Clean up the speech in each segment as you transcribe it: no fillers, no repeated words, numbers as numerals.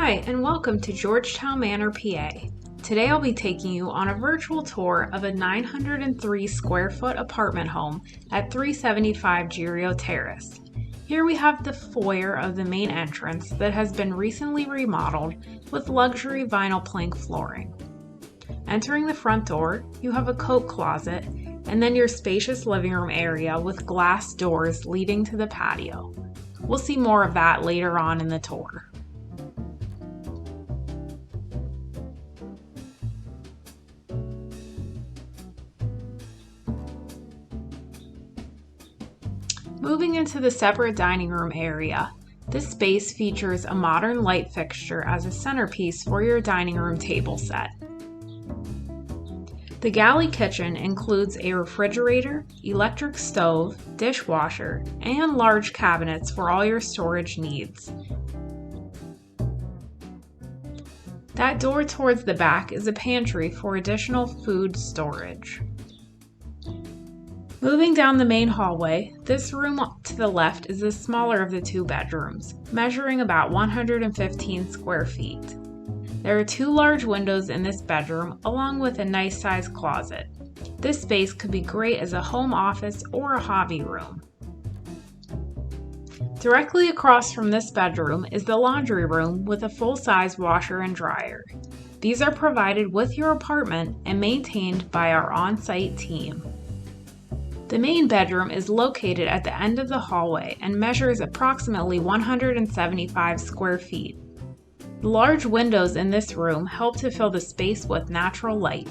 Hi, and welcome to Georgetown Manor PA. Today I'll be taking you on a virtual tour of a 903 square foot apartment home at 375 Girio Terrace. Here we have the foyer of the main entrance that has been recently remodeled with luxury vinyl plank flooring. Entering the front door, you have a coat closet and then your spacious living room area with glass doors leading to the patio. We'll see more of that later on in the tour. Moving into the separate dining room area, this space features a modern light fixture as a centerpiece for your dining room table set. The galley kitchen includes a refrigerator, electric stove, dishwasher, and large cabinets for all your storage needs. That door towards the back is a pantry for additional food storage. Moving down the main hallway, this room to the left is the smaller of the two bedrooms, measuring about 115 square feet. There are two large windows in this bedroom, along with a nice sized closet. This space could be great as a home office or a hobby room. Directly across from this bedroom is the laundry room with a full-size washer and dryer. These are provided with your apartment and maintained by our on-site team. The main bedroom is located at the end of the hallway and measures approximately 175 square feet. The large windows in this room help to fill the space with natural light.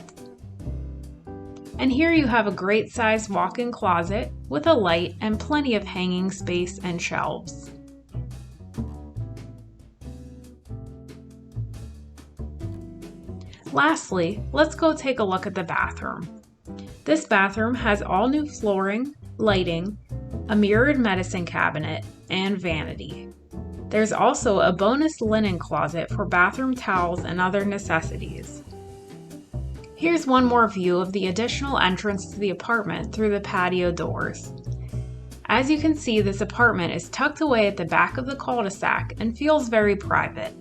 And here you have a great sized walk-in closet with a light and plenty of hanging space and shelves. Lastly, let's go take a look at the bathroom. This bathroom has all new flooring, lighting, a mirrored medicine cabinet, and vanity. There's also a bonus linen closet for bathroom towels and other necessities. Here's one more view of the additional entrance to the apartment through the patio doors. As you can see, this apartment is tucked away at the back of the cul-de-sac and feels very private.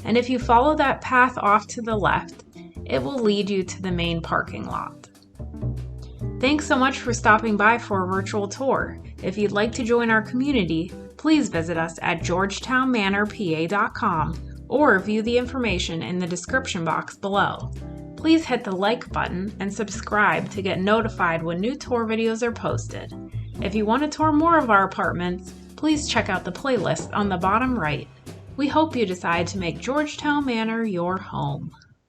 And if you follow that path off to the left, it will lead you to the main parking lot. Thanks so much for stopping by for a virtual tour. If you'd like to join our community, please visit us at georgetownmanorpa.com or view the information in the description box below. Please hit the like button and subscribe to get notified when new tour videos are posted. If you want to tour more of our apartments, please check out the playlist on the bottom right. We hope you decide to make Georgetown Manor your home.